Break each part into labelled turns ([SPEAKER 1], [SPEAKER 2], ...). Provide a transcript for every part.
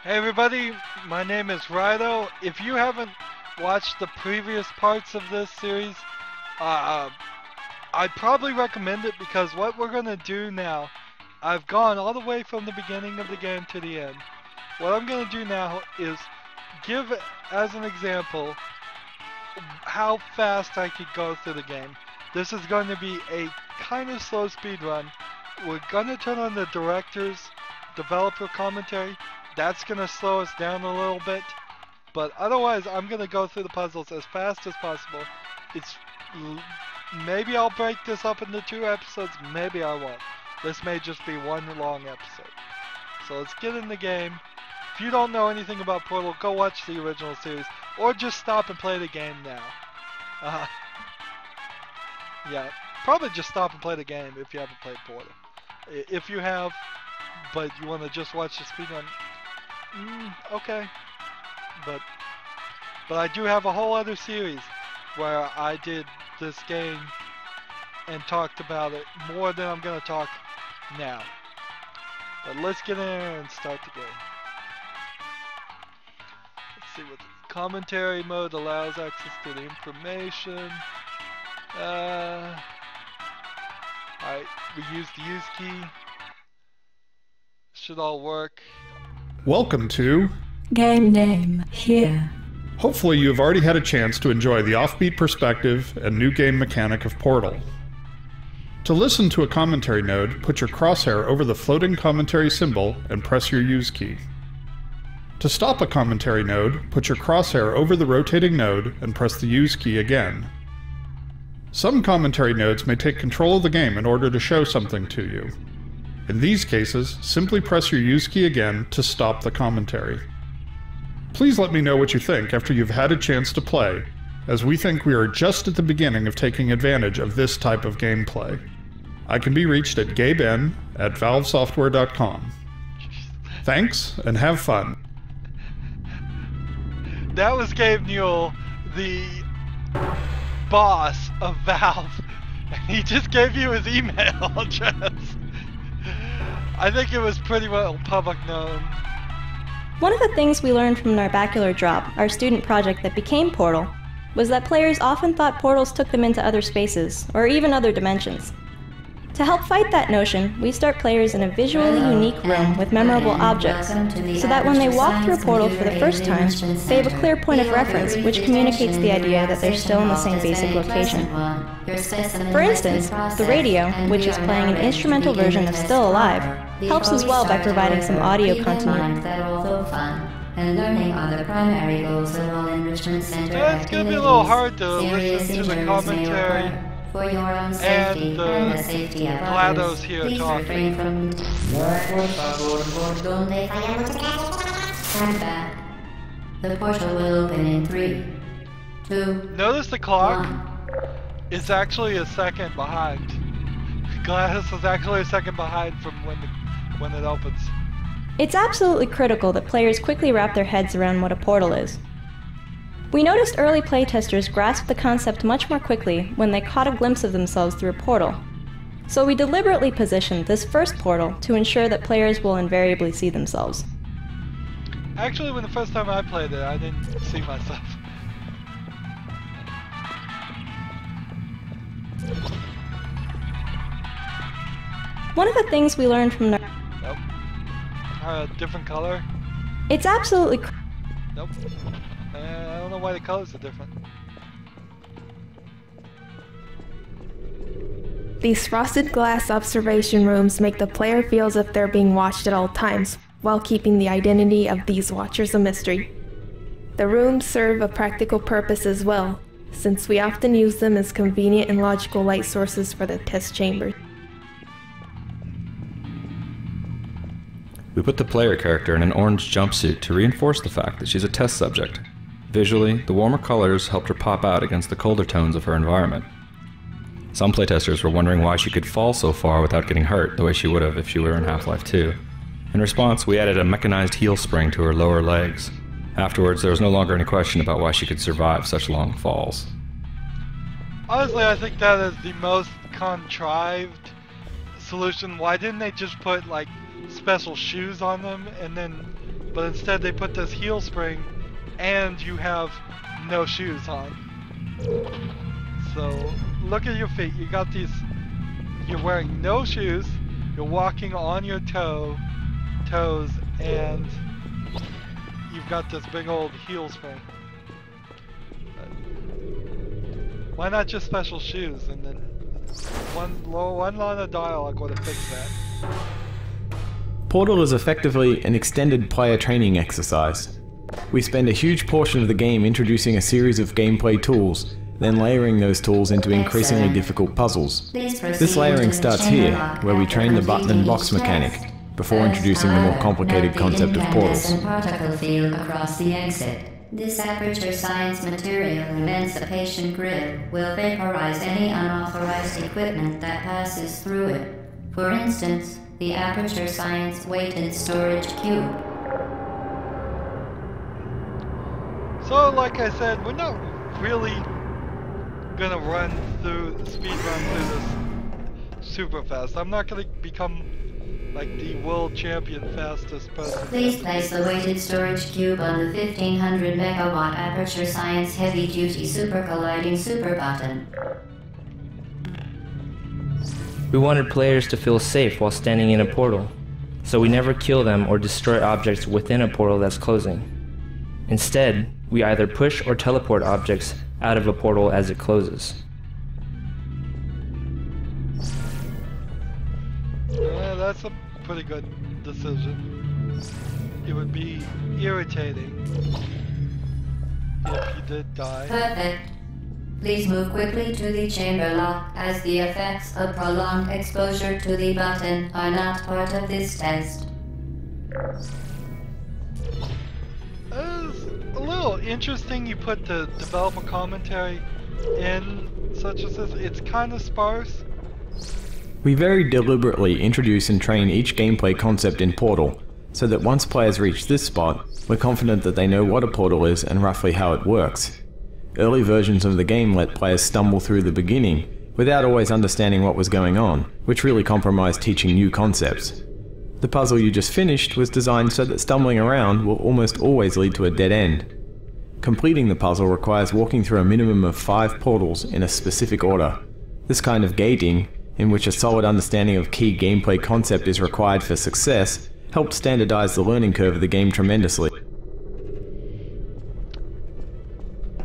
[SPEAKER 1] Hey everybody, my name is Rydo. If you haven't watched the previous parts of this series, I'd probably recommend it because what we're going to do now, I've gone all the way from the beginning of the game to the end. What I'm going to do now is give as an example how fast I could go through the game. This is going to be a kind of slow speed run. We're going to turn on the director's developer commentary. That's going to slow us down a little bit. But otherwise, I'm going to go through the puzzles as fast as possible. Maybe I'll break this up into 2 episodes, maybe I won't. This may just be one long episode. So let's get in the game. If you don't know anything about Portal, go watch the original series, or just stop and play the game now. Yeah, probably just stop and play the game if you haven't played Portal. If you have, but you want to just watch the speedrun, okay. But I do have a whole other series where I did this game and talked about it more than I'm going to talk now. But let's get in there and start the game. Let's see what the commentary mode allows access to the information. Alright, we use the use key. Should all work.
[SPEAKER 2] Welcome to
[SPEAKER 3] Game Name Here.
[SPEAKER 2] Hopefully you've already had a chance to enjoy the offbeat perspective and new game mechanic of Portal. To listen to a commentary node, put your crosshair over the floating commentary symbol and press your use key. To stop a commentary node, put your crosshair over the rotating node and press the use key again. Some commentary nodes may take control of the game in order to show something to you. In these cases, simply press your use key again to stop the commentary. Please let me know what you think after you've had a chance to play, as we think we are just at the beginning of taking advantage of this type of gameplay. I can be reached at gaben@valvesoftware.com. Thanks, and have fun.
[SPEAKER 1] That was Gabe Newell, the boss of Valve, and he just gave you his email address. I think it was pretty well public known.
[SPEAKER 4] One of the things we learned from Narbacular Drop, our student project that became Portal, was that players often thought portals took them into other spaces, or even other dimensions. To help fight that notion, we start players in a visually unique room with memorable objects, so that when they walk through a portal for the first time, they have a clear point of reference which communicates the idea that they're still in the same basic location. For instance, the radio, which is playing an instrumental version of Still Alive, helps as well by providing some audio continuity.
[SPEAKER 5] And learning are the primary goals of all enrichment center
[SPEAKER 1] It's going to be a little hard to listen to the commentary
[SPEAKER 5] for your own safety
[SPEAKER 1] and
[SPEAKER 5] the safety of
[SPEAKER 1] GLaDOS
[SPEAKER 5] others.
[SPEAKER 1] here
[SPEAKER 5] Please
[SPEAKER 1] talking.
[SPEAKER 5] refrain from Stand back. The portal will open in 3, 2,
[SPEAKER 1] Notice the clock
[SPEAKER 5] 1.
[SPEAKER 1] is actually a second behind. GLaDOS is actually a second behind from when it opens.
[SPEAKER 4] It's absolutely critical that players quickly wrap their heads around what a portal is. We noticed early playtesters grasped the concept much more quickly when they caught a glimpse of themselves through a portal. So we deliberately positioned this first portal to ensure that players will invariably see themselves.
[SPEAKER 1] Actually, when the first time I played it, I didn't see myself.
[SPEAKER 4] One of the things we learned from
[SPEAKER 1] Nope. Different color?
[SPEAKER 4] It's absolutely
[SPEAKER 1] Nope. I don't know why the colors are different.
[SPEAKER 6] These frosted glass observation rooms make the player feel as if they're being watched at all times, while keeping the identity of these watchers a mystery. The rooms serve a practical purpose as well, since we often use them as convenient and logical light sources for the test chambers.
[SPEAKER 7] We put the player character in an orange jumpsuit to reinforce the fact that she's a test subject. Visually, the warmer colors helped her pop out against the colder tones of her environment. Some playtesters were wondering why she could fall so far without getting hurt the way she would have if she were in Half-Life 2. In response, we added a mechanized heel spring to her lower legs. Afterwards, there was no longer any question about why she could survive such long falls.
[SPEAKER 1] Honestly, I think that is the most contrived solution. Why didn't they just put like special shoes on them and then but instead they put this heel spring and you have no shoes on. So look at your feet. You got these, you're wearing no shoes, you're walking on your toes, and you've got this big old heel spring. Why not just special shoes? And then one line of dialogue would have fixed that.
[SPEAKER 8] Portal is effectively an extended player training exercise. We spend a huge portion of the game introducing a series of gameplay tools, then layering those tools into increasingly difficult puzzles. This layering starts here, where we train the button and box mechanic, before introducing the more complicated concept of portals.
[SPEAKER 5] Particle field across the exit. This Aperture Science Material Emancipation Grid will vaporize any unauthorized equipment that passes through it. For instance, the Aperture Science Weighted Storage Cube.
[SPEAKER 1] So, like I said, we're not really gonna speed run through this super fast. I'm not gonna become like the world champion fastest person.
[SPEAKER 5] Please place the weighted storage cube on the 1500 megawatt Aperture Science Heavy Duty Super Colliding Super Button.
[SPEAKER 9] We wanted players to feel safe while standing in a portal, so we never kill them or destroy objects within a portal that's closing. Instead, we either push or teleport objects out of a portal as it closes.
[SPEAKER 1] Yeah, that's a pretty good decision. It would be irritating if you did die.
[SPEAKER 5] Perfect. Please move quickly to the chamber lock, as the effects of prolonged exposure to the button are not part of this test.
[SPEAKER 1] It's a little interesting you put the developer commentary in such as this. It's kind of sparse.
[SPEAKER 8] We very deliberately introduce and train each gameplay concept in Portal, so that once players reach this spot, we're confident that they know what a portal is and roughly how it works. Early versions of the game let players stumble through the beginning, without always understanding what was going on, which really compromised teaching new concepts. The puzzle you just finished was designed so that stumbling around will almost always lead to a dead end. Completing the puzzle requires walking through a minimum of 5 portals in a specific order. This kind of gating, in which a solid understanding of key gameplay concept is required for success, helped standardize the learning curve of the game tremendously.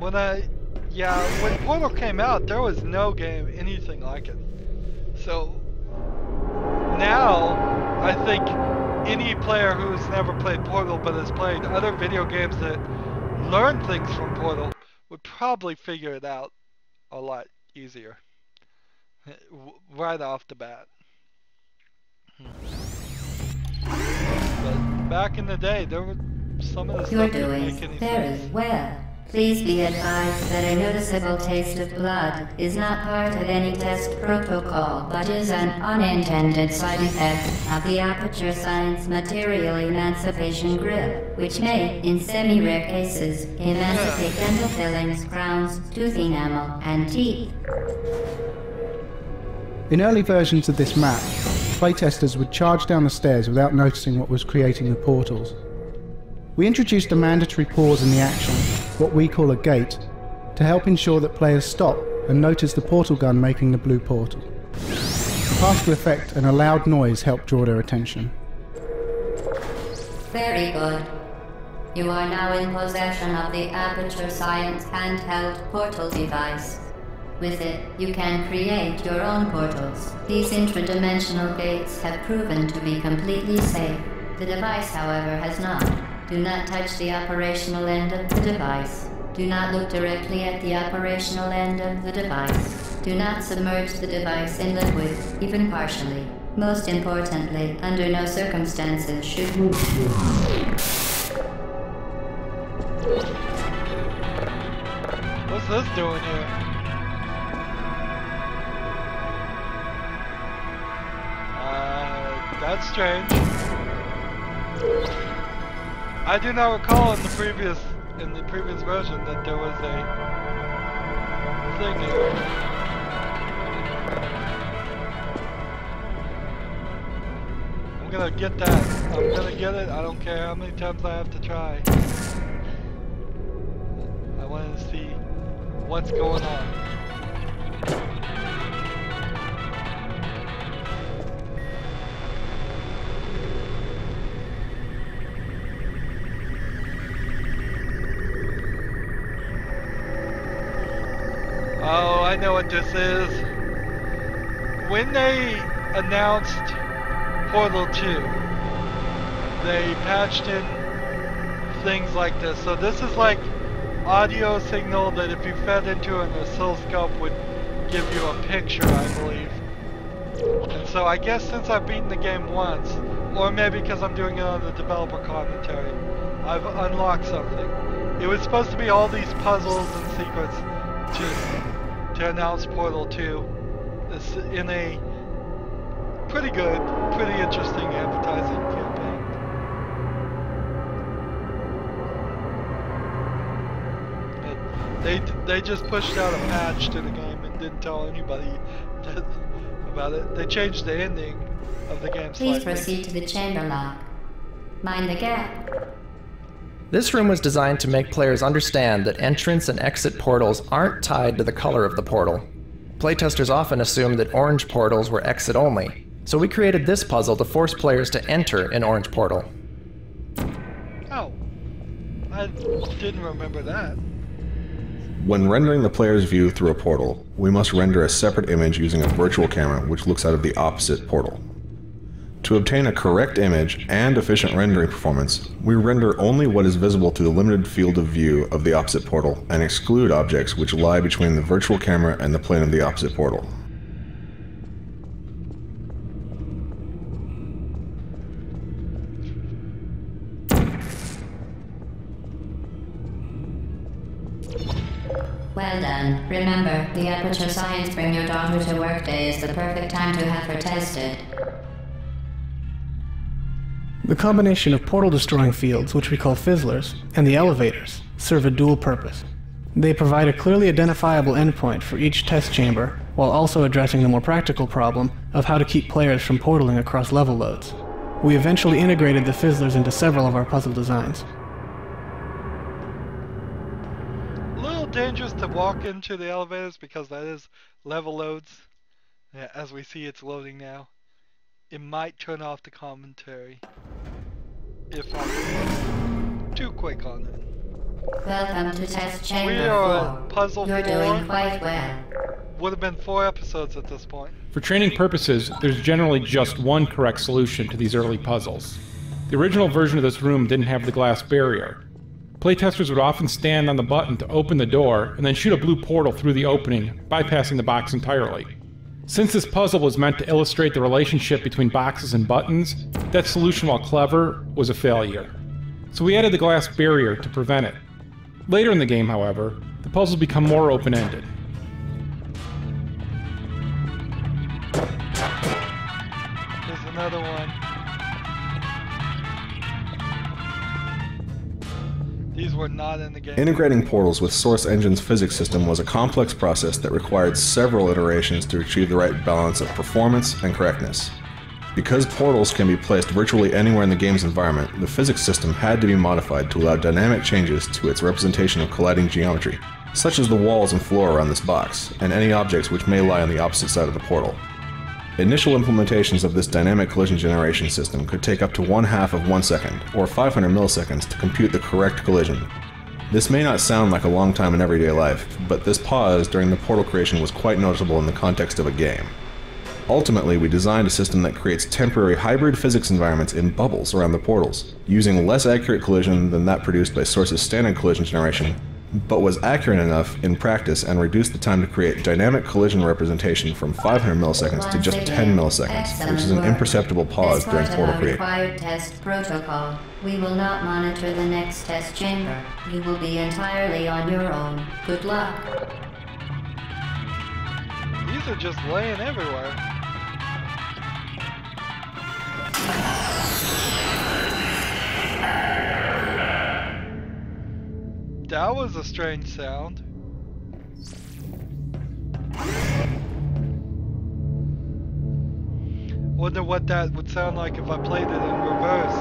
[SPEAKER 1] When Portal came out, there was no game anything like it. So now, I think any player who's never played Portal but has played other video games that learn things from Portal would probably figure it out a lot easier right off the bat. But back in the day, there were some of the
[SPEAKER 5] You're
[SPEAKER 1] stuff that didn't
[SPEAKER 5] doing
[SPEAKER 1] make any
[SPEAKER 5] very
[SPEAKER 1] sense.
[SPEAKER 5] well. Please be advised that a noticeable taste of blood is not part of any test protocol, but is an unintended side effect of the Aperture Science Material Emancipation Grid, which may, in semi-rare cases, emancipate dental fillings, crowns, tooth enamel, and teeth.
[SPEAKER 10] In early versions of this map, playtesters would charge down the stairs without noticing what was creating the portals. We introduced a mandatory pause in the action, what we call a gate, to help ensure that players stop and notice the portal gun making the blue portal. The particle effect and a loud noise help draw their attention.
[SPEAKER 5] Very good. You are now in possession of the Aperture Science handheld portal device. With it, you can create your own portals. These intradimensional gates have proven to be completely safe. The device, however, has not. Do not touch the operational end of the device. Do not look directly at the operational end of the device. Do not submerge the device in liquid, even partially. Most importantly, under no circumstances should you...
[SPEAKER 1] What's this doing here? That's strange. I do not recall in the previous version that there was a thing here. I'm gonna get that I'm gonna get it. I don't care how many times I have to try. I want to see what's going on. Oh, I know what this is. When they announced Portal 2, they patched in things like this. So this is like audio signal that if you fed into an oscilloscope would give you a picture, I believe. And so I guess since I've beaten the game once, or maybe because I'm doing it on the developer commentary, I've unlocked something. It was supposed to be all these puzzles and secrets to announce Portal 2. This in a pretty good, pretty interesting advertising campaign. They just pushed out a patch to the game and didn't tell anybody about it. They changed the ending of the game slightly.
[SPEAKER 5] Please proceed to the chamber lock. Mind the gap.
[SPEAKER 11] This room was designed to make players understand that entrance and exit portals aren't tied to the color of the portal. Playtesters often assumed that orange portals were exit only, so we created this puzzle to force players to enter an orange portal.
[SPEAKER 1] Oh, I didn't remember that.
[SPEAKER 12] When rendering the player's view through a portal, we must render a separate image using a virtual camera which looks out of the opposite portal. To obtain a correct image and efficient rendering performance, we render only what is visible to the limited field of view of the opposite portal and exclude objects which lie between the virtual camera and the plane of the opposite portal.
[SPEAKER 5] Well done. Remember, the Aperture Science Bring Your Daughter to Work Day is the perfect time to have her tested.
[SPEAKER 10] The combination of portal-destroying fields, which we call fizzlers, and the elevators, serve a dual purpose. They provide a clearly identifiable endpoint for each test chamber, while also addressing the more practical problem of how to keep players from portaling across level loads. We eventually integrated the fizzlers into several of our puzzle designs.
[SPEAKER 1] A little dangerous to walk into the elevators because that is level loads. Yeah, as we see, it's loading now. It might turn off the commentary if I'm too quick on it.
[SPEAKER 5] Welcome to test chamber 4.
[SPEAKER 1] We are at puzzle 4.
[SPEAKER 5] You're doing quite well.
[SPEAKER 1] Would have been 4 episodes at this point.
[SPEAKER 2] For training purposes, there's generally just one correct solution to these early puzzles. The original version of this room didn't have the glass barrier. Playtesters would often stand on the button to open the door and then shoot a blue portal through the opening, bypassing the box entirely. Since this puzzle was meant to illustrate the relationship between boxes and buttons, that solution, while clever, was a failure. So we added the glass barrier to prevent it. Later in the game, however, the puzzles become more open-ended.
[SPEAKER 1] Here's another one. These were not in the game.
[SPEAKER 12] Integrating portals with Source Engine's physics system was a complex process that required several iterations to achieve the right balance of performance and correctness. Because portals can be placed virtually anywhere in the game's environment, the physics system had to be modified to allow dynamic changes to its representation of colliding geometry, such as the walls and floor around this box, and any objects which may lie on the opposite side of the portal. Initial implementations of this dynamic collision generation system could take up to 1/2 of 1 second, or 500 milliseconds, to compute the correct collision. This may not sound like a long time in everyday life, but this pause during the portal creation was quite noticeable in the context of a game. Ultimately, we designed a system that creates temporary hybrid physics environments in bubbles around the portals, using less accurate collision than that produced by Source's standard collision generation, but was accurate enough in practice and reduced the time to create dynamic collision representation from 500 milliseconds to just 10 milliseconds, which is an imperceptible pause during portal creation.
[SPEAKER 5] Required test protocol. We will not monitor the next test chamber. You will be entirely on your own. Good luck.
[SPEAKER 1] These are just laying everywhere. That was a strange sound. Wonder what that would sound like if I played it in reverse.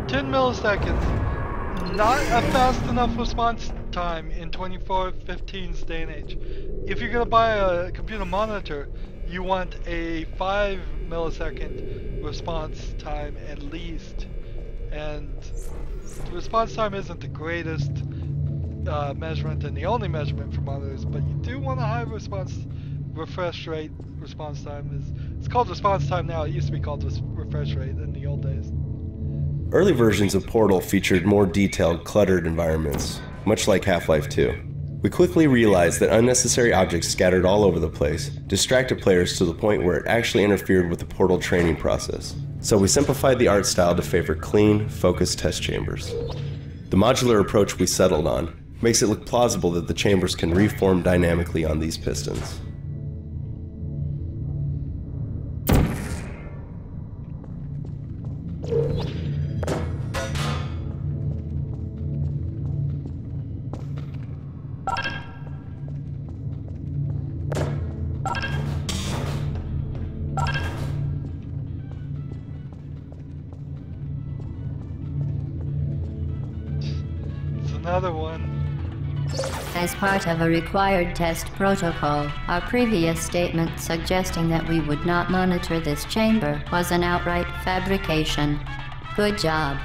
[SPEAKER 1] "10 milliseconds. Not a fast enough response time in 2415's day and age. If you're gonna buy a computer monitor, you want a 5 millisecond response time at least. And the response time isn't the greatest measurement and the only measurement for monitors, but you do want a high refresh rate response time. It's called response time now. It used to be called refresh rate in the old days.
[SPEAKER 13] Early versions of Portal featured more detailed, cluttered environments, much like Half-Life 2. We quickly realized that unnecessary objects scattered all over the place distracted players to the point where it actually interfered with the Portal training process. So we simplified the art style to favor clean, focused test chambers. The modular approach we settled on makes it look plausible that the chambers can reform dynamically on these pistons.
[SPEAKER 1] Another one.
[SPEAKER 5] As part of a required test protocol, our previous statement suggesting that we would not monitor this chamber was an outright fabrication. Good job.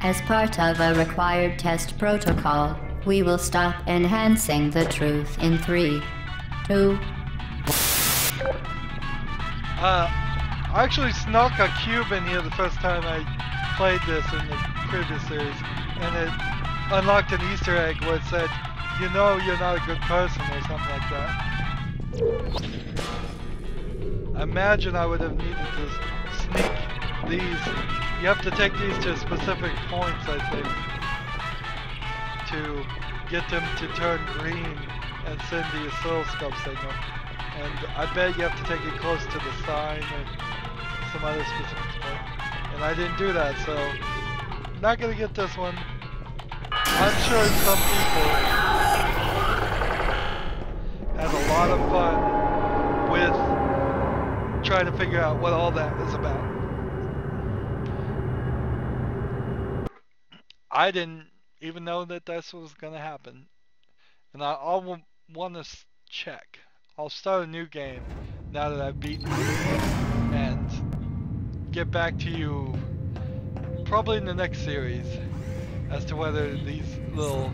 [SPEAKER 5] As part of a required test protocol, we will stop enhancing the truth in 3, 2...
[SPEAKER 1] I actually snuck a cube in here the first time I played this in the previous series, and it unlocked an Easter egg where it said, "You know you're not a good person," or something like that. I imagine I would have needed to sneak these. You have to take these to specific points, I think, to get them to turn green and send the oscilloscope signal. And I bet you have to take it close to the sign or some other specific point. And I didn't do that, so not gonna get this one. I'm sure some people had a lot of fun with trying to figure out what all that is about. I didn't even know that this was gonna happen. And I'll want to check. I'll start a new game now that I've beaten it and get back to you probably in the next series as to whether these little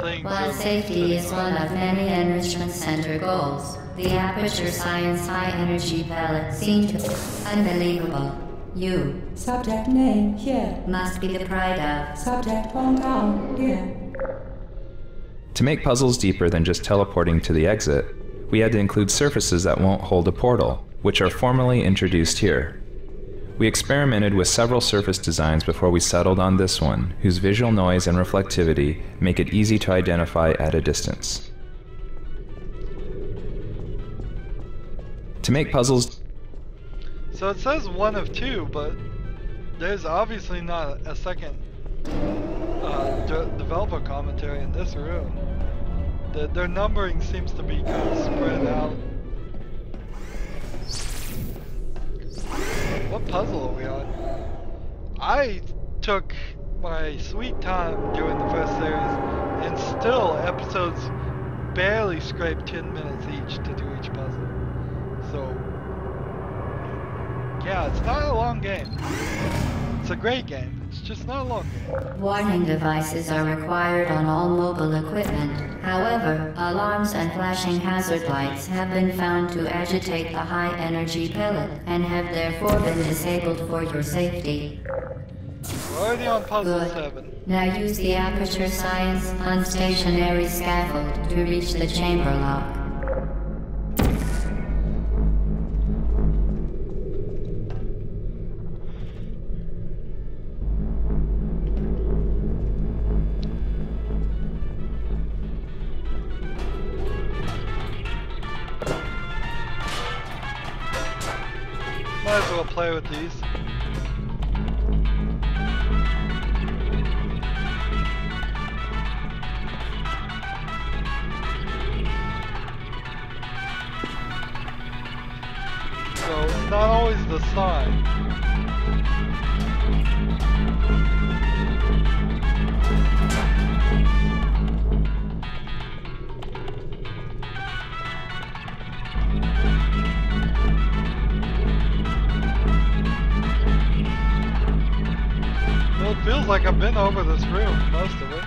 [SPEAKER 1] things
[SPEAKER 5] While safety is one of many Enrichment Center goals, the Aperture Science High Energy Pellet seemed to... Unbelievable. You.
[SPEAKER 3] Subject name here.
[SPEAKER 5] Must be the pride of.
[SPEAKER 3] Subject hometown here.
[SPEAKER 7] To make puzzles deeper than just teleporting to the exit, we had to include surfaces that won't hold a portal, which are formally introduced here. We experimented with several surface designs before we settled on this one, whose visual noise and reflectivity make it easy to identify at a distance. To make puzzles...
[SPEAKER 1] So it says 1 of 2, but there's obviously not a second developer commentary in this room. Their numbering seems to be kind of spread out. What puzzle are we on? I took my sweet time doing the first series, and still episodes barely scrape 10 minutes each to do each puzzle. So, yeah, it's not a long game. It's a great game. It's just not a long game.
[SPEAKER 5] Warning devices are required on all mobile equipment. However, alarms and flashing hazard lights have been found to agitate the high-energy pellet and have therefore been disabled for your safety.
[SPEAKER 1] We're already on puzzle 7.
[SPEAKER 5] Now use the Aperture Science unstationary scaffold to reach the chamber lock.
[SPEAKER 1] Might as well play with these. always the sign. Well, it feels like I've been over this room, most of it.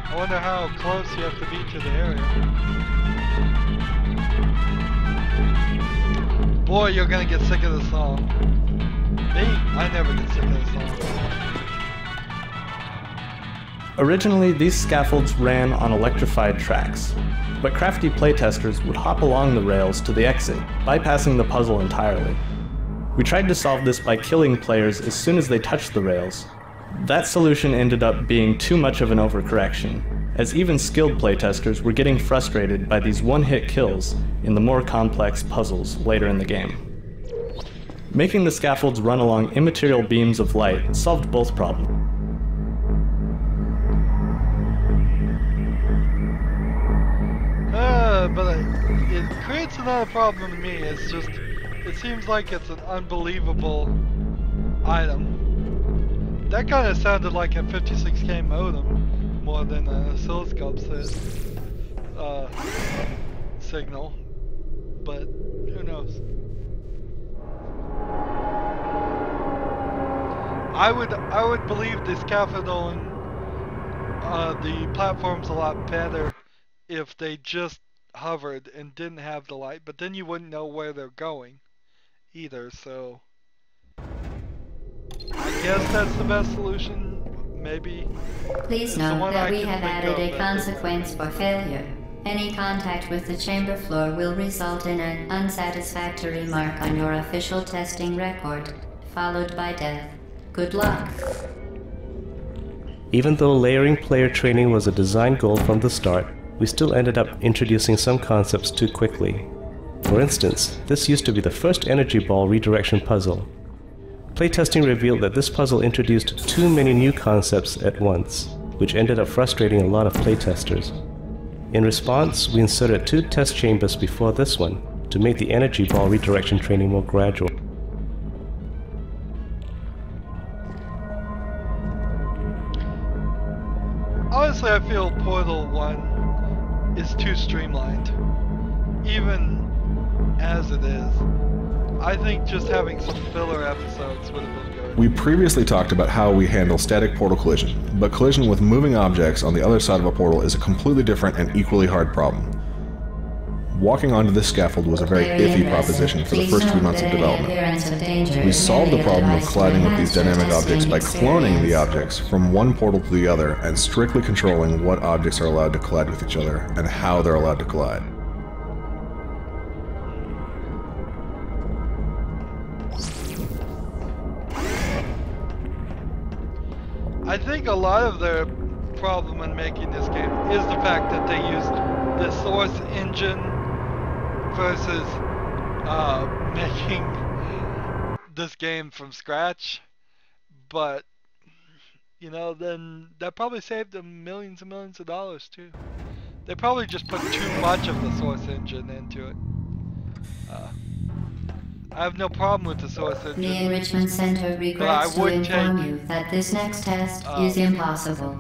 [SPEAKER 1] I wonder how close you have to be to the area. Boy, you're gonna get sick of the song. Me? I never get sick of the song.
[SPEAKER 14] Originally, these scaffolds ran on electrified tracks, but crafty playtesters would hop along the rails to the exit, bypassing the puzzle entirely. We tried to solve this by killing players as soon as they touched the rails. That solution ended up being too much of an overcorrection, as even skilled playtesters were getting frustrated by these one-hit kills in the more complex puzzles later in the game. Making the scaffolds run along immaterial beams of light solved both problems.
[SPEAKER 1] But it creates another problem to me. It's just, it seems like it's an unbelievable item. That kind of sounded like a 56K modem more than an oscilloscope signal, but who knows? I would believe the scaffolding, the platform's a lot better if they just hovered and didn't have the light, but then you wouldn't know where they're going either, so I guess that's the best solution, maybe.
[SPEAKER 5] Please note that we have added a consequence for failure. Any contact with the chamber floor will result in an unsatisfactory mark on your official testing record, followed by death. Good luck.
[SPEAKER 15] Even though layering player training was a design goal from the start, we still ended up introducing some concepts too quickly. For instance, this used to be the first energy ball redirection puzzle. Playtesting revealed that this puzzle introduced too many new concepts at once, which ended up frustrating a lot of playtesters. In response, we inserted 2 test chambers before this one to make the energy ball redirection training more gradual.
[SPEAKER 1] Honestly, I feel Portal 1 is too streamlined, even as it is. I think just having some filler episodes would have been good.
[SPEAKER 12] We previously talked about how we handle static portal collision, but collision with moving objects on the other side of a portal is a completely different and equally hard problem. Walking onto this scaffold was a very iffy proposition for the first few months of development. We solved the problem of colliding with these dynamic objects by cloning the objects from one portal to the other and strictly controlling what objects are allowed to collide with each other and how they're allowed to collide.
[SPEAKER 1] I think a lot of their problem in making this game is the fact that they used the source engine versus making this game from scratch. But, you know, then that probably saved them millions and millions of dollars too. They probably just put too much of the source engine into it. I have no problem with the source engine.
[SPEAKER 5] The Enrichment Center regrets to inform you that this next test is impossible.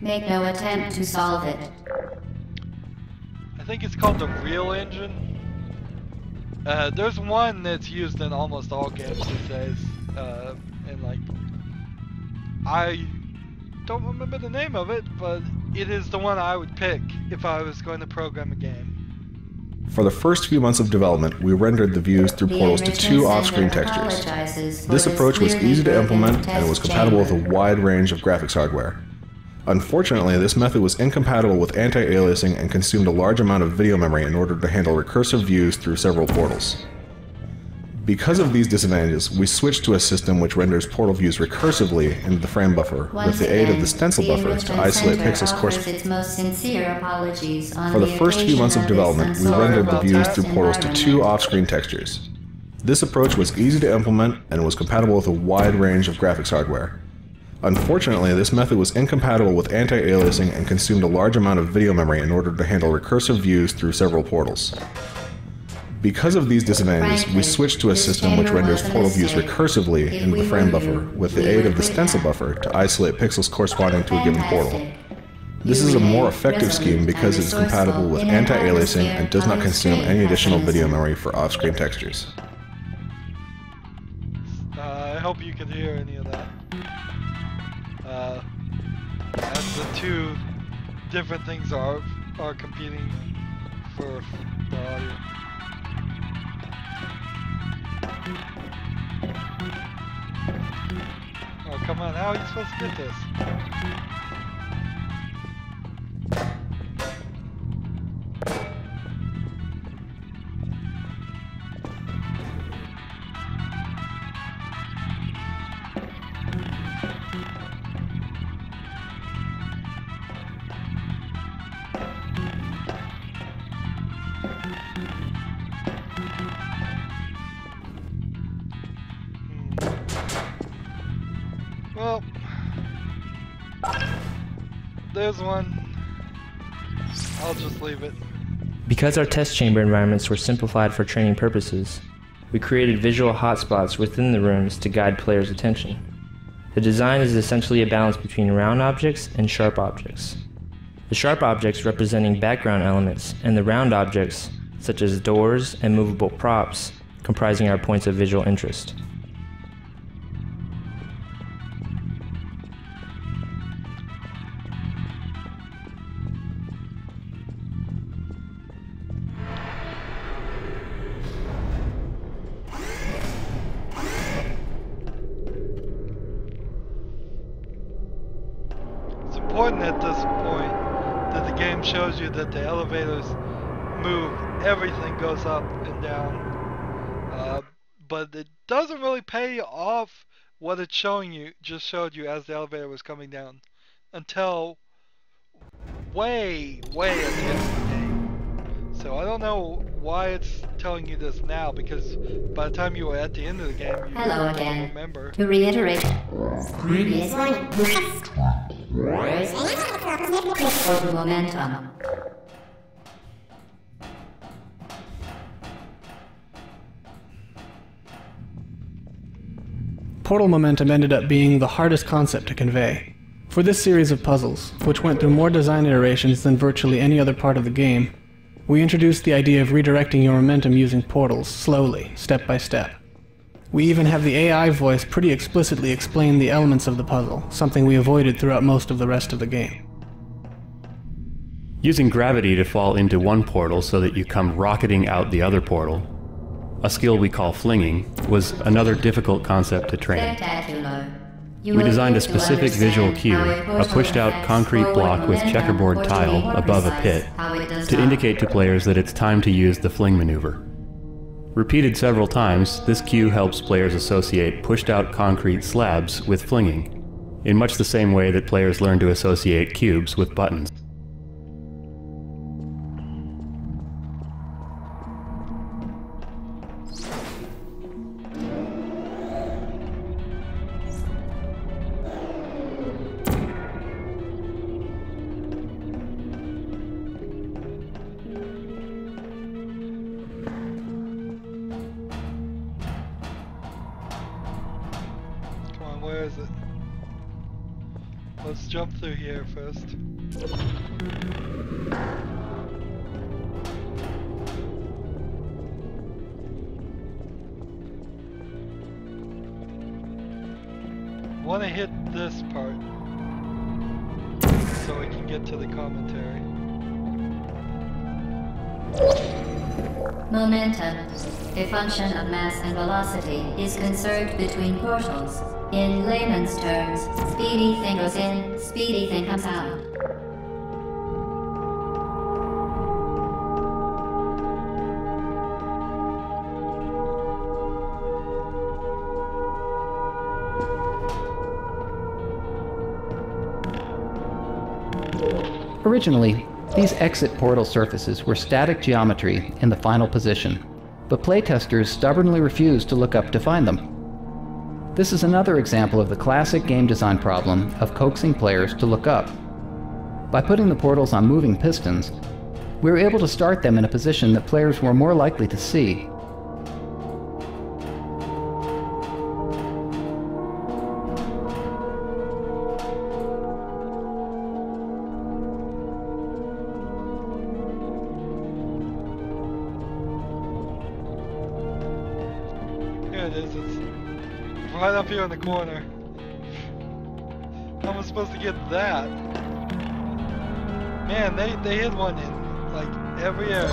[SPEAKER 5] Make no attempt to solve it.
[SPEAKER 1] I think it's called the real engine. There's one that's used in almost all games these days, and like, I don't remember the name of it, but it is the one I would pick if I was going to program a game.
[SPEAKER 12] For the first few months of development, we rendered the views through portals to 2 off-screen textures. This approach was easy to implement and it was compatible with a wide range of graphics hardware. Unfortunately, this method was incompatible with anti-aliasing and consumed a large amount of video memory in order to handle recursive views through several portals. Because of these disadvantages, we switched to a system which renders portal views recursively into the frame buffer with the aid of the stencil buffer to isolate pixels coarsely. For the first few months of development, we rendered the views through portals to 2 off-screen textures. This approach was easy to implement and was compatible with a wide range of graphics hardware. Unfortunately, this method was incompatible with anti-aliasing and consumed a large amount of video memory in order to handle recursive views through several portals. Because of these disadvantages, we switched to a system which renders portal views recursively into the frame buffer with the aid of the stencil buffer to isolate pixels corresponding to a given portal. This is a more effective scheme because it is compatible with anti-aliasing and does not consume any additional video memory for off-screen textures.
[SPEAKER 1] I hope you can hear any of that. As the two different things are competing for the audio. Oh, come on, how are you supposed to get this? Well, there's one. I'll just leave it.
[SPEAKER 9] Because our test chamber environments were simplified for training purposes, we created visual hotspots within the rooms to guide players' attention. The design is essentially a balance between round objects and sharp objects. The sharp objects representing background elements, and the round objects, such as doors and movable props, comprising our points of visual interest.
[SPEAKER 1] Important at this point that the game shows you that the elevators move, everything goes up and down, but it doesn't really pay off what it's showing you, just showed you as the elevator was coming down, until way at the end of the game. So I don't know why it's telling you this now, because by the time you were at the end of the game, you
[SPEAKER 5] Hello
[SPEAKER 1] don't
[SPEAKER 5] again.
[SPEAKER 1] remember.
[SPEAKER 5] To reiterate, previous portal momentum.
[SPEAKER 14] Portal momentum ended up being the hardest concept to convey. For this series of puzzles, which went through more design iterations than virtually any other part of the game, we introduced the idea of redirecting your momentum using portals, slowly, step by step. We even have the AI voice pretty explicitly explain the elements of the puzzle, something we avoided throughout most of the rest of the game.
[SPEAKER 16] Using gravity to fall into one portal so that you come rocketing out the other portal, a skill we call flinging, was another difficult concept to train. We designed a specific visual cue, a pushed-out concrete block with checkerboard tile above a pit, to indicate to players that it's time to use the fling maneuver. Repeated several times, this cue helps players associate pushed-out concrete slabs with flinging, in much the same way that players learn to associate cubes with buttons.
[SPEAKER 1] Where is it? Let's jump through here first. I want to hit this part so we can get to the commentary.
[SPEAKER 5] Momentum, a function of mass and velocity, is conserved between portals. In layman's terms, speedy thing goes in, speedy thing comes out.
[SPEAKER 17] Originally, these exit portal surfaces were static geometry in the final position, but playtesters stubbornly refused to look up to find them. This is another example of the classic game design problem of coaxing players to look up. By putting the portals on moving pistons, we were able to start them in a position that players were more likely to see.
[SPEAKER 1] Here it is, it's right up here in the corner. How am I supposed to get that? Man, they hid one in like every area.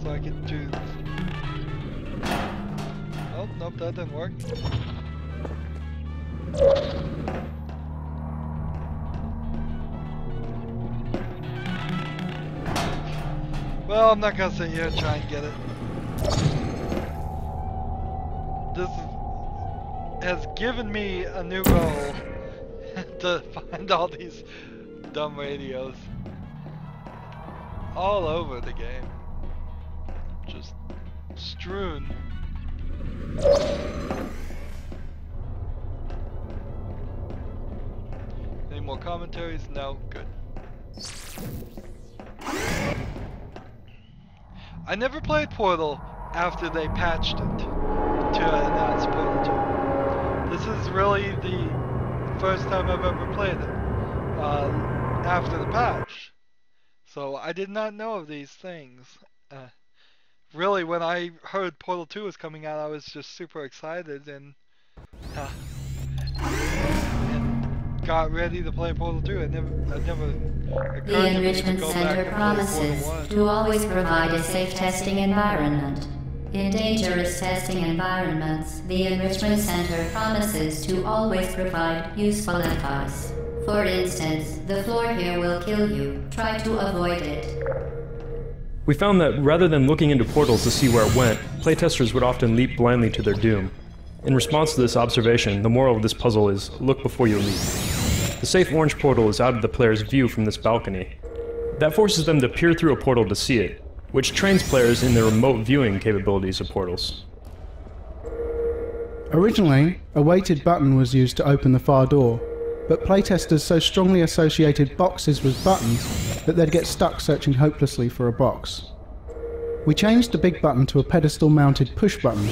[SPEAKER 1] So I could do. Oh, nope, that didn't work. Well, I'm not gonna sit here and try and get it. This has given me a new goal to find all these dumb radios all over the game. Just strewn. Any more commentaries? No? Good. I never played Portal after they patched it to announce Portal 2. This is really the first time I've ever played it after the patch. So I did not know of these things. Really, when I heard Portal 2 was coming out, I was just super excited and got ready to play Portal 2. It never occurred
[SPEAKER 5] The Enrichment Center promises to always provide a safe testing environment. In dangerous testing environments, the Enrichment Center promises to always provide useful advice. For instance, the floor here will kill you. Try to avoid it.
[SPEAKER 18] We found that rather than looking into portals to see where it went, playtesters would often leap blindly to their doom. In response to this observation, the moral of this puzzle is, look before you leap. The safe orange portal is out of the player's view from this balcony. That forces them to peer through a portal to see it, which trains players in the remote viewing capabilities of portals.
[SPEAKER 10] Originally, a weighted button was used to open the far door, but playtesters so strongly associated boxes with buttons that they'd get stuck searching hopelessly for a box. We changed the big button to a pedestal-mounted push button,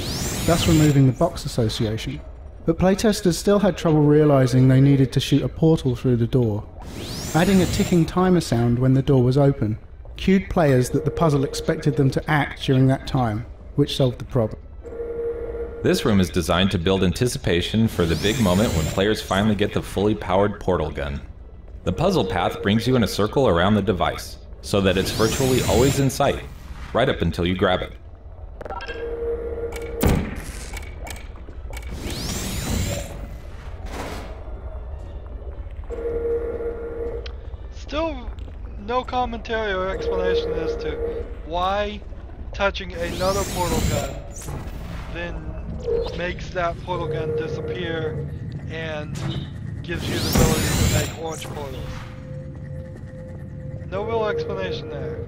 [SPEAKER 10] thus removing the box association. But playtesters still had trouble realizing they needed to shoot a portal through the door. Adding a ticking timer sound when the door was open cued players that the puzzle expected them to act during that time, which solved the problem.
[SPEAKER 19] This room is designed to build anticipation for the big moment when players finally get the fully powered portal gun. The puzzle path brings you in a circle around the device, so that it's virtually always in sight, right up until you grab it.
[SPEAKER 1] Still no commentary or explanation as to why touching another portal gun then makes that portal gun disappear and gives you the ability to make orange portals. No real explanation there.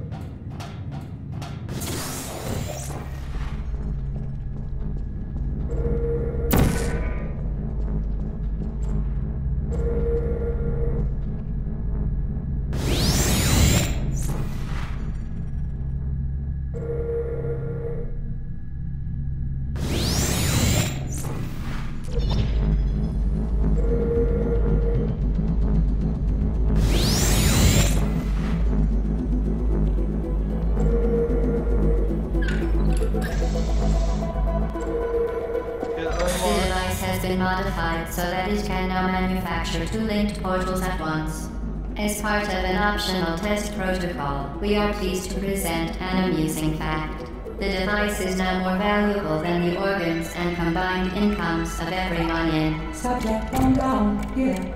[SPEAKER 5] Modified so that it can now manufacture 2 linked portals at once. As part of an optional test protocol, we are pleased to present an amusing fact. The device is now more valuable than the organs and combined incomes of everyone in.
[SPEAKER 3] Subject on down here.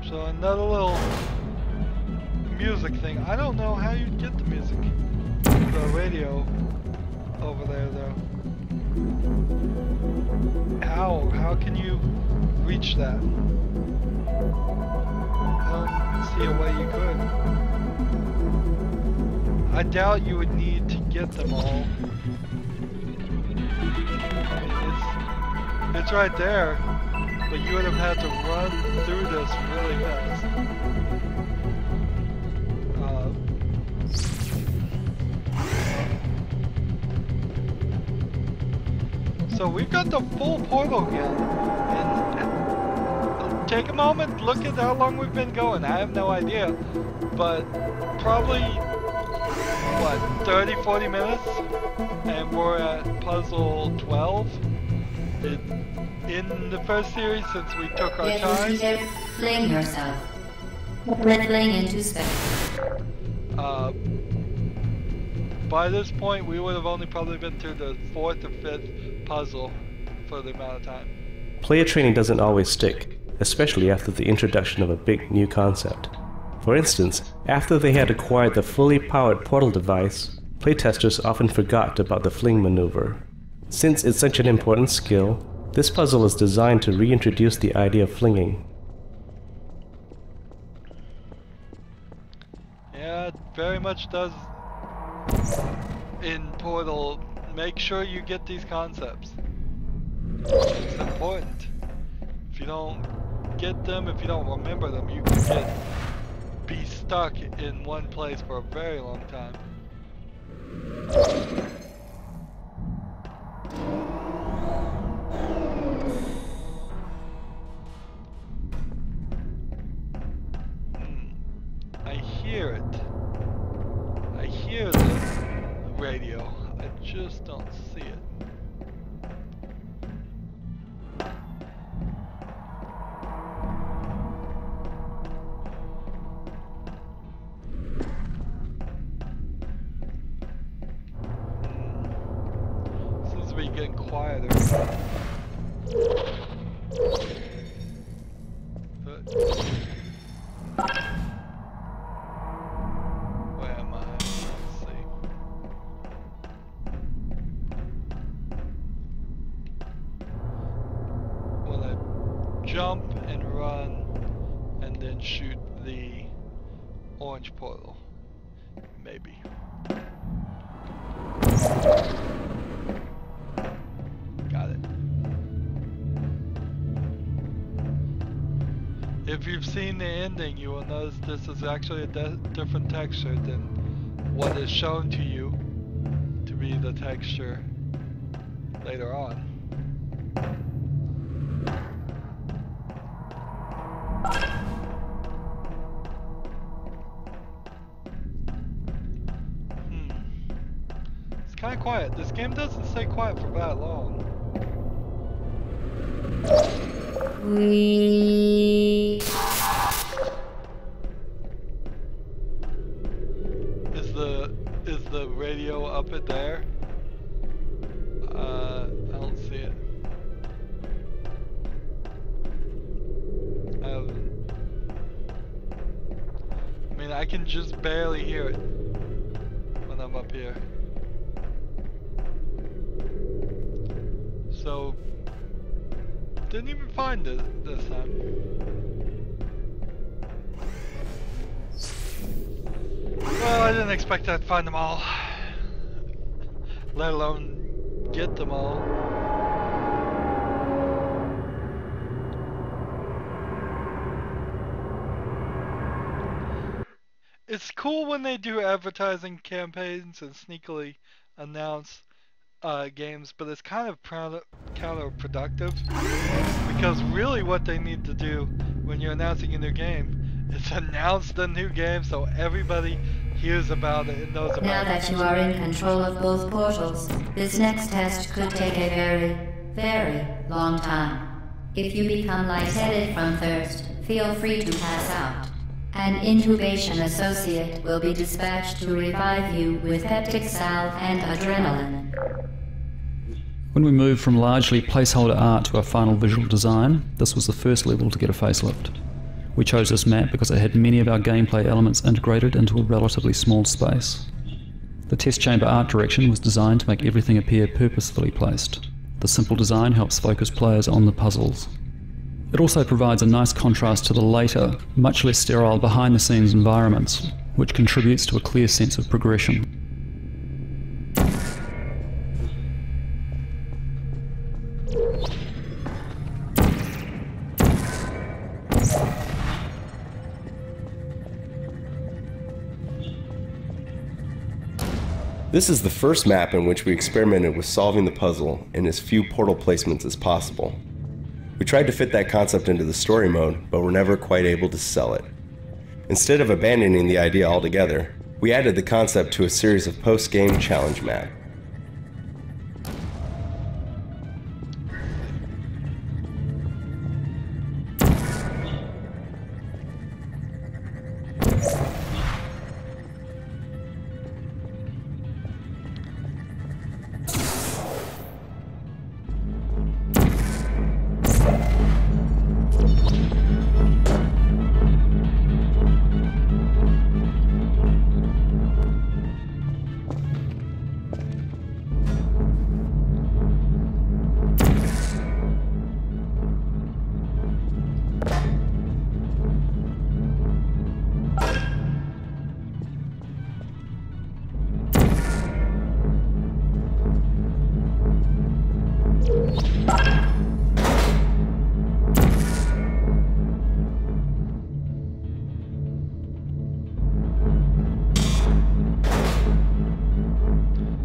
[SPEAKER 1] So another little music thing. I don't know how you get the music. The radio over there though. How can you reach that? I don't see a way you could. I doubt you would need to get them all. I mean, it's right there. but you would have had to run through this really fast. So we've got the full portal again, and take a moment, look at how long we've been going. I have no idea, but probably, what, 30, 40 minutes? And we're at puzzle 12. In the first series, since we took our time.
[SPEAKER 5] Fling yourself. Fling into space.
[SPEAKER 1] By this point, we would have only probably been through the 4th or 5th puzzle for the amount of time.
[SPEAKER 15] Player training doesn't always stick, especially after the introduction of a big new concept. For instance, after they had acquired the fully powered portal device, playtesters often forgot about the fling maneuver. Since it's such an important skill, this puzzle is designed to reintroduce the idea of flinging.
[SPEAKER 1] Yeah, it very much does. In Portal, make sure you get these concepts. It's important. If you don't get them, if you don't remember them, you can be stuck in one place for a very long time. I hear it. I hear the radio. I just don't see it. Seems to be getting quieter. Where am I? Let's see. Will I jump and run and then shoot the orange portal? Maybe. Got it. If you've seen the ending, you will notice this is actually a different texture than what is shown to you to be the texture later on. It's kind of quiet. This game doesn't stay quiet for that long. Is the radio up at there? I don't see it. I mean, I can just barely hear it when I'm up here. So, didn't even find it this time. Well, I didn't expect I'd find them all, let alone get them all. It's cool when they do advertising campaigns and sneakily announce games, but it's kind of counterproductive, because really what they need to do when you're announcing a new game is announce the new game so everybody hears about it and knows about it.
[SPEAKER 5] Now that you are in control of both portals, this next test could take a very, very long time. If you become lightheaded from thirst, feel free to pass out. An intubation associate will be dispatched to revive you with peptic salve and adrenaline.
[SPEAKER 20] When we moved from largely placeholder art to our final visual design, this was the first level to get a facelift. We chose this map because it had many of our gameplay elements integrated into a relatively small space. The test chamber art direction was designed to make everything appear purposefully placed. The simple design helps focus players on the puzzles. It also provides a nice contrast to the later, much less sterile behind-the-scenes environments, which contributes to a clear sense of progression.
[SPEAKER 13] This is the first map in which we experimented with solving the puzzle in as few portal placements as possible. We tried to fit that concept into the story mode, but were never quite able to sell it. Instead of abandoning the idea altogether, we added the concept to a series of post-game challenge maps.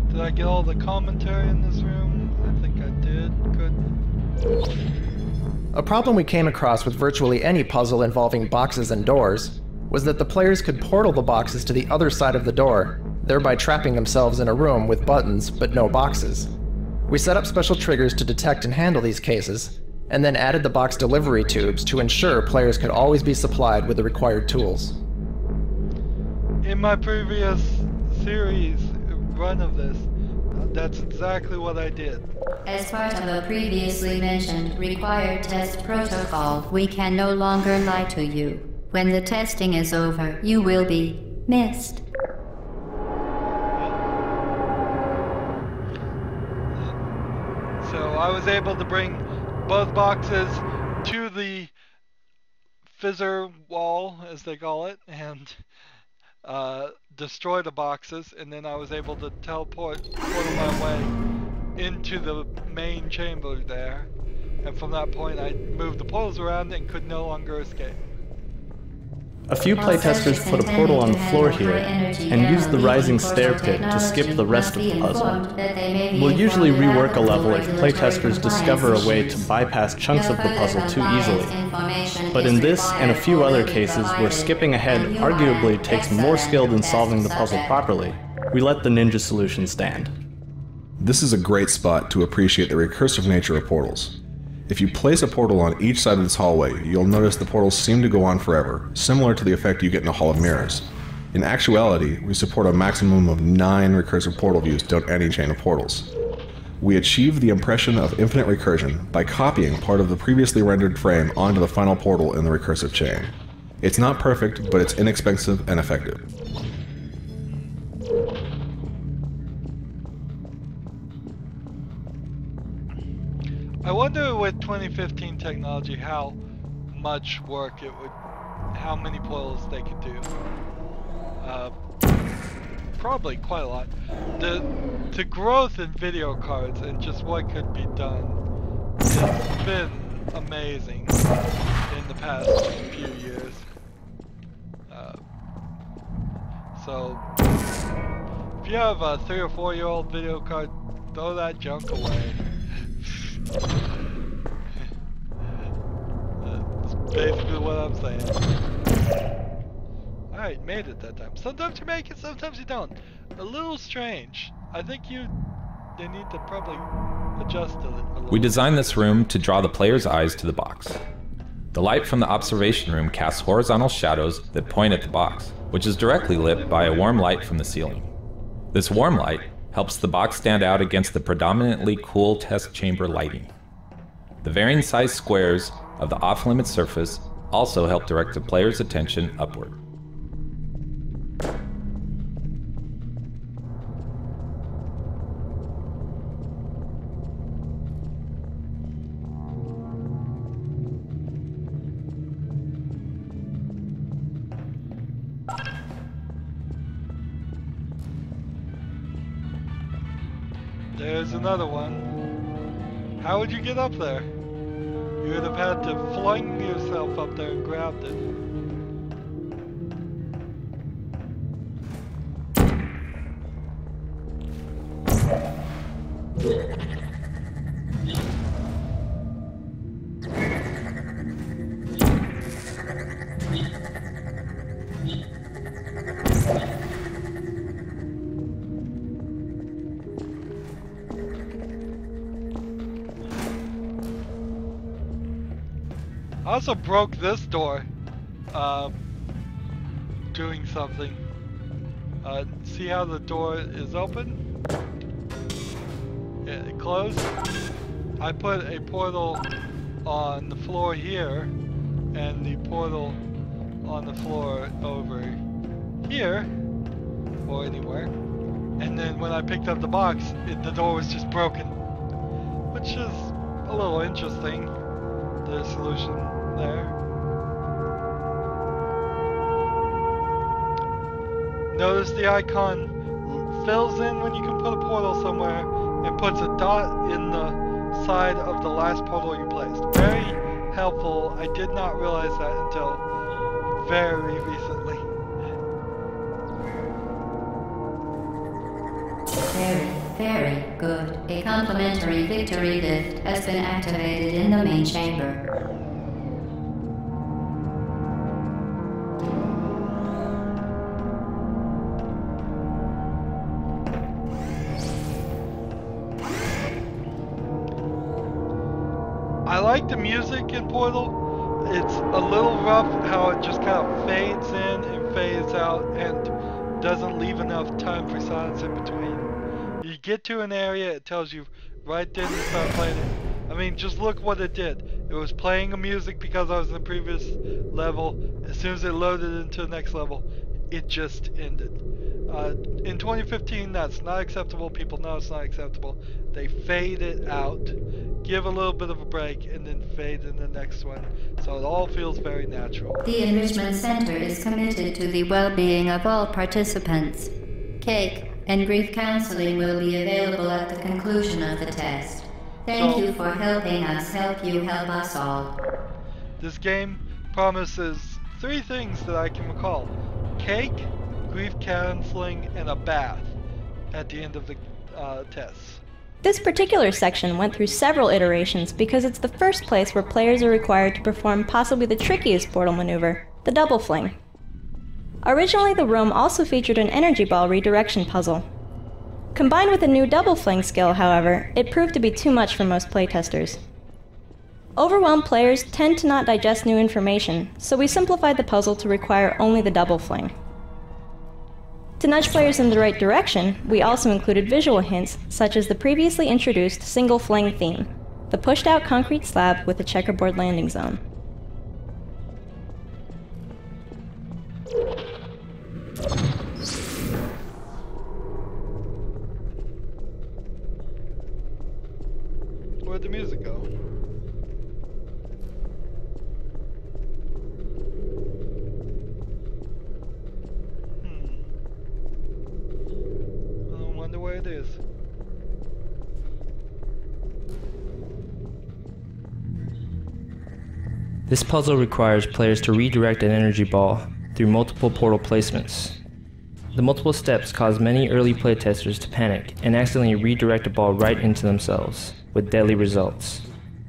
[SPEAKER 1] Did I get all the commentary in this room? I think I did. Good.
[SPEAKER 11] A problem we came across with virtually any puzzle involving boxes and doors was that the players could portal the boxes to the other side of the door, thereby trapping themselves in a room with buttons but no boxes. We set up special triggers to detect and handle these cases, and then added the box delivery tubes to ensure players could always be supplied with the required tools.
[SPEAKER 1] In my previous series run of this, that's exactly what I did.
[SPEAKER 5] As part of a previously mentioned required test protocol, we can no longer lie to you. When the testing is over, you will be missed.
[SPEAKER 1] So I was able to bring both boxes to the fizzer wall, as they call it, and destroy the boxes, and then I was able to portal my way into the main chamber there, and from that point I moved the portals around and could no longer escape.
[SPEAKER 14] A few playtesters put a portal on the floor here and used the rising stair pit to skip the rest of the puzzle. We'll usually rework a level if playtesters discover a way to bypass chunks of the puzzle too easily. But in this and a few other cases where skipping ahead arguably takes more skill than solving the puzzle properly, we let the ninja solution stand.
[SPEAKER 12] This is a great spot to appreciate the recursive nature of portals. If you place a portal on each side of this hallway, you'll notice the portals seem to go on forever, similar to the effect you get in a Hall of Mirrors. In actuality, we support a maximum of 9 recursive portal views down any chain of portals. We achieve the impression of infinite recursion by copying part of the previously rendered frame onto the final portal in the recursive chain. It's not perfect, but it's inexpensive and effective.
[SPEAKER 1] I wonder with 2015 technology how much work it would, how many portals they could do. Probably quite a lot. The growth in video cards and just what could be done has been amazing in the past few years. So if you have a 3 or 4 year old video card, throw that junk away. That's basically what I'm saying. Alright, made it that time. Sometimes you make it, sometimes you don't. A little strange. I think they need to probably adjust it a little.
[SPEAKER 19] We designed this room to draw the player's eyes to the box. The light from the observation room casts horizontal shadows that point at the box, which is directly lit by a warm light from the ceiling. This warm light helps the box stand out against the predominantly cool test chamber lighting. The varying size squares of the off-limit surface also help direct the player's attention upward.
[SPEAKER 1] There's another one. How would you get up there? You would have had to fling yourself up there and grabbed it. also broke this door doing something. See how the door is open? It closed. I put a portal on the floor here and the portal on the floor over here or anywhere. And then when I picked up the box, the door was just broken, which is a little interesting, the solution there. Notice the icon fills in when you can put a portal somewhere and puts a dot in the side of the last portal you placed. Very helpful. I did not realize that until very recently.
[SPEAKER 5] Very, very good. A complimentary victory lift has been activated in the main chamber.
[SPEAKER 1] I like the music in Portal. It's a little rough how it just kind of fades in and fades out and doesn't leave enough time for silence in between. You get to an area, it tells you right then to start playing it. I mean, just look what it did. It was playing a music because I was in the previous level. As soon as it loaded into the next level, it just ended. In 2015, that's not acceptable. People know it's not acceptable. They fade it out, give a little bit of a break, and then fade in the next one. So it all feels very natural.
[SPEAKER 5] The Enrichment Center is committed to the well-being of all participants. Cake and grief counseling will be available at the conclusion of the test. Thank you for helping us help you help us all.
[SPEAKER 1] This game promises 3 things that I can recall. Cake, grief counseling, and a bath at the end of the tests.
[SPEAKER 4] This particular section went through several iterations because it's the first place where players are required to perform possibly the trickiest portal maneuver, the double fling. Originally, the room also featured an energy ball redirection puzzle. Combined with a new double fling skill, however, it proved to be too much for most playtesters. Overwhelmed players tend to not digest new information, so we simplified the puzzle to require only the double fling. To nudge players in the right direction, we also included visual hints, such as the previously introduced single fling theme, the pushed-out concrete slab with a checkerboard landing zone.
[SPEAKER 1] Where'd the music go? I wonder where it is.
[SPEAKER 9] This puzzle requires players to redirect an energy ball through multiple portal placements. The multiple steps cause many early playtesters to panic and accidentally redirect a ball right into themselves, with deadly results.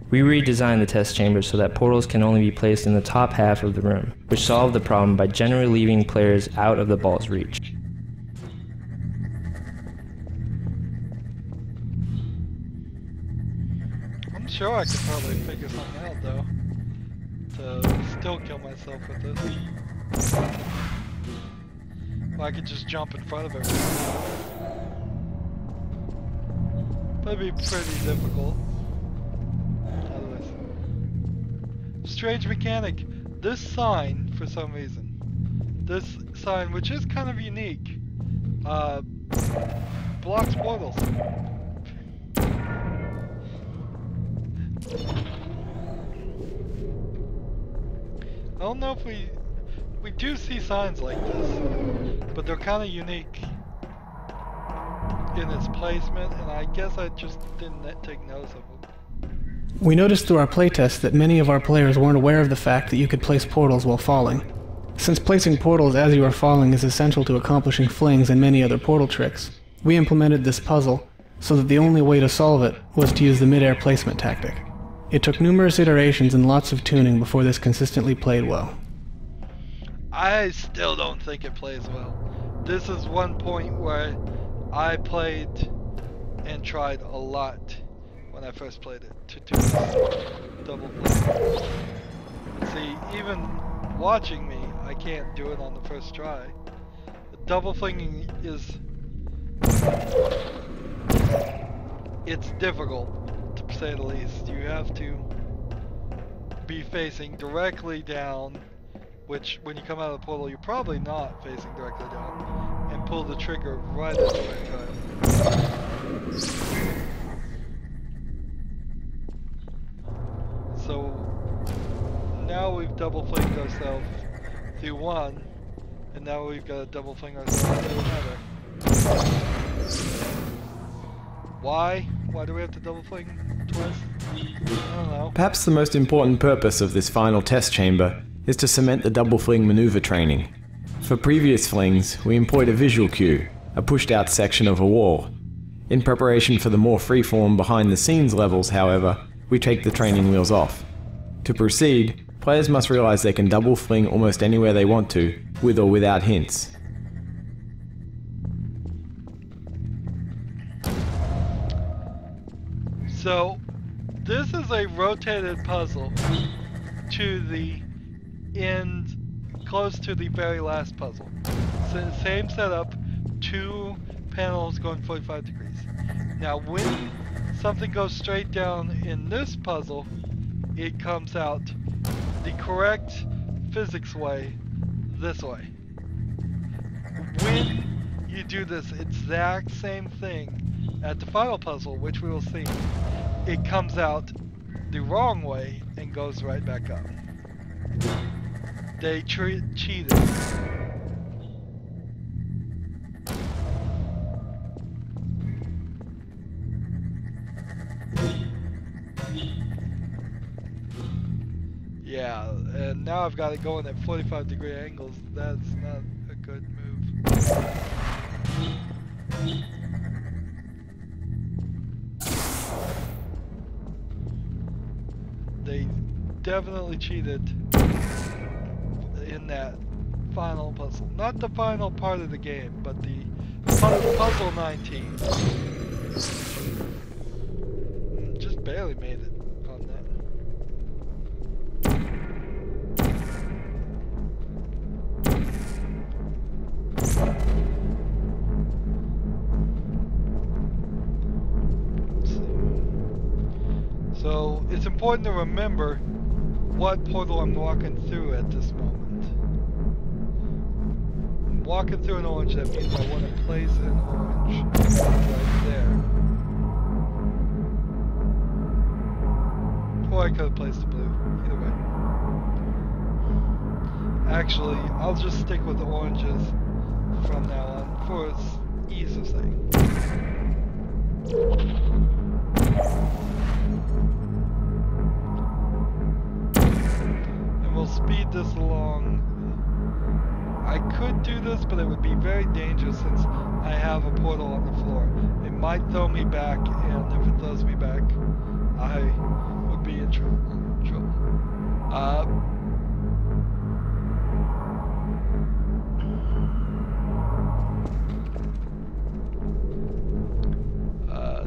[SPEAKER 9] We redesigned the test chamber so that portals can only be placed in the top half of the room, which solved the problem by generally leaving players out of the ball's reach.
[SPEAKER 1] I'm sure I could probably figure something out though, to still kill myself with this. Well, I could just jump in front of everything. That'd be pretty difficult. Otherwise. Strange mechanic. This sign, for some reason, this sign, which is kind of unique, blocks portals. I don't know if we do see signs like this, but they're kind of unique in its placement, and I guess I just didn't take notice of them.
[SPEAKER 10] We noticed through our playtest that many of our players weren't aware of the fact that you could place portals while falling. Since placing portals as you are falling is essential to accomplishing flings and many other portal tricks, we implemented this puzzle so that the only way to solve it was to use the mid-air placement tactic. It took numerous iterations and lots of tuning before this consistently played well.
[SPEAKER 1] I still don't think it plays well. This is one point where I played and tried a lot when I first played it to do this double play. See, even watching me, I can't do it on the first try. Double flinging is... it's difficult, to say the least. You have to be facing directly down, which when you come out of the portal, you're probably not facing directly down, and pull the trigger right at the right time. So now we've double flinged ourselves through one, and now we've got to double fling ourselves through another. Why? Why do we have to double fling twice? I don't know.
[SPEAKER 8] Perhaps the most important purpose of this final test chamber is to cement the double fling maneuver training. For previous flings, we employed a visual cue, a pushed out section of a wall. In preparation for the more freeform behind the scenes levels, however, we take the training wheels off. To proceed, players must realize they can double fling almost anywhere they want to, with or without hints.
[SPEAKER 1] So, this is a rotated puzzle to the end, close to the very last puzzle. So, same setup, 2 panels going 45 degrees. Now, when something goes straight down in this puzzle, it comes out the correct physics way, this way. When you do this exact same thing at the final puzzle, which we will see, it comes out the wrong way and goes right back up. They cheated. Yeah, and now I've got it going at 45-degree angles. That's not a good move. They definitely cheated in that final puzzle. Not the final part of the game, but the puzzle 19. Just barely made it on that. So it's important to remember what portal I'm walking through at this moment. I'm walking through an orange, that means I want to place an orange right there. Or I could have placed a blue, either way. Actually, I'll just stick with the oranges from now on for ease of sake. We'll speed this along. I could do this, but it would be very dangerous since I have a portal on the floor. It might throw me back, and if it throws me back, I would be in trouble.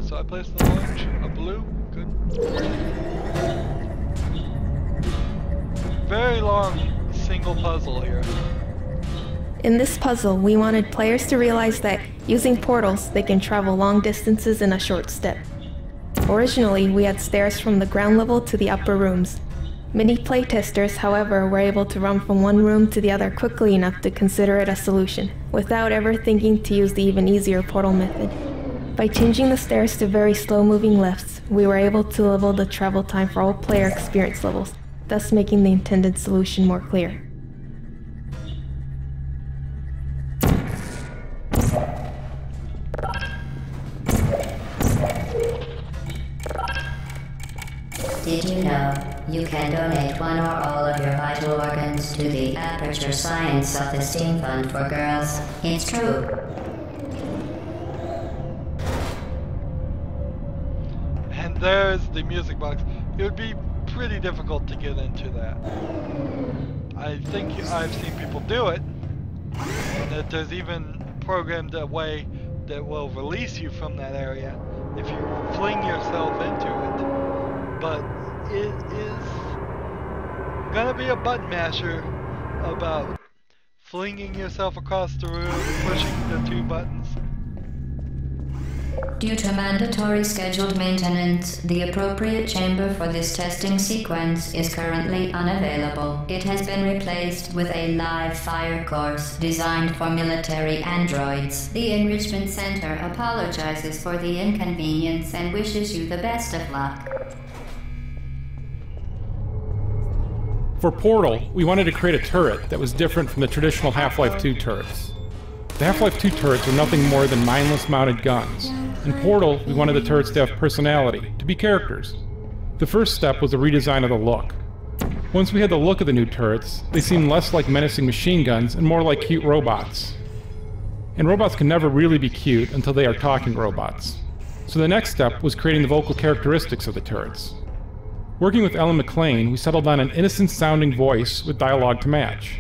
[SPEAKER 1] So I placed an orange, a blue, good. Very long single puzzle here.
[SPEAKER 6] In this puzzle, we wanted players to realize that using portals, they can travel long distances in a short step. Originally, we had stairs from the ground level to the upper rooms. Many playtesters, however, were able to run from one room to the other quickly enough to consider it a solution, without ever thinking to use the even easier portal method. By changing the stairs to very slow-moving lifts, we were able to level the travel time for all player experience levels, thus making the intended solution more clear.
[SPEAKER 5] Did you know you can donate one or all of your vital organs to the Aperture Science Self-Esteem Fund for Girls? It's true.
[SPEAKER 1] And there's the music box. It would be pretty difficult to get into that. I think I've seen people do it, and that there's even programmed a way that will release you from that area if you fling yourself into it. But it is gonna be a button masher about flinging yourself across the room, pushing the 2 buttons.
[SPEAKER 5] Due to mandatory scheduled maintenance, the appropriate chamber for this testing sequence is currently unavailable. It has been replaced with a live fire course designed for military androids. The Enrichment Center apologizes for the inconvenience and wishes you the best of luck.
[SPEAKER 21] For Portal, we wanted to create a turret that was different from the traditional Half-Life 2 turrets. The Half-Life 2 turrets are nothing more than mindless mounted guns. In Portal, we wanted the turrets to have personality, to be characters. The first step was a redesign of the look. Once we had the look of the new turrets, they seemed less like menacing machine guns and more like cute robots. And robots can never really be cute until they are talking robots. So the next step was creating the vocal characteristics of the turrets. Working with Ellen McLean, we settled on an innocent-sounding voice with dialogue to match.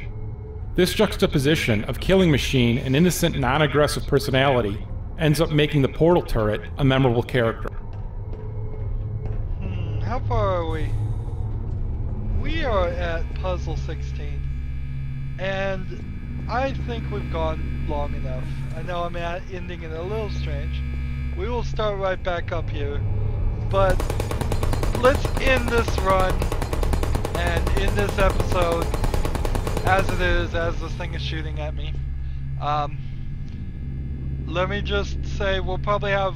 [SPEAKER 21] This juxtaposition of killing machine and innocent, non-aggressive personality ends up making the Portal turret a memorable character.
[SPEAKER 1] How far are we? We are at puzzle 16, and I think we've gone long enough. I know I'm ending it a little strange. We will start right back up here, but let's end this run and end this episode as it is, as this thing is shooting at me. Let me just say we'll probably have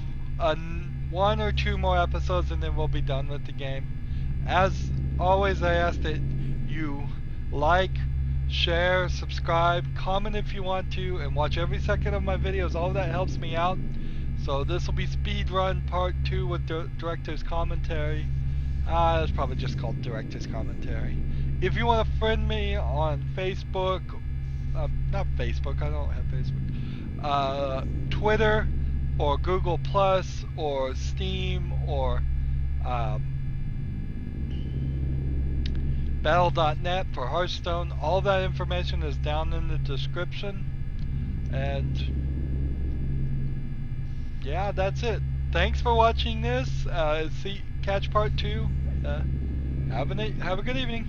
[SPEAKER 1] 1 or 2 more episodes and then we'll be done with the game. As always, I ask that you like, share, subscribe, comment if you want to, and watch every second of my videos. All of that helps me out. So this will be Speedrun Part 2 with Director's Commentary. It's probably just called Director's Commentary. If you want to friend me on Facebook, not Facebook, I don't have Facebook, Twitter, or Google Plus, or Steam, or Battle.net for Hearthstone. All that information is down in the description. And yeah, that's it. Thanks for watching this. Catch part 2. Have a good evening.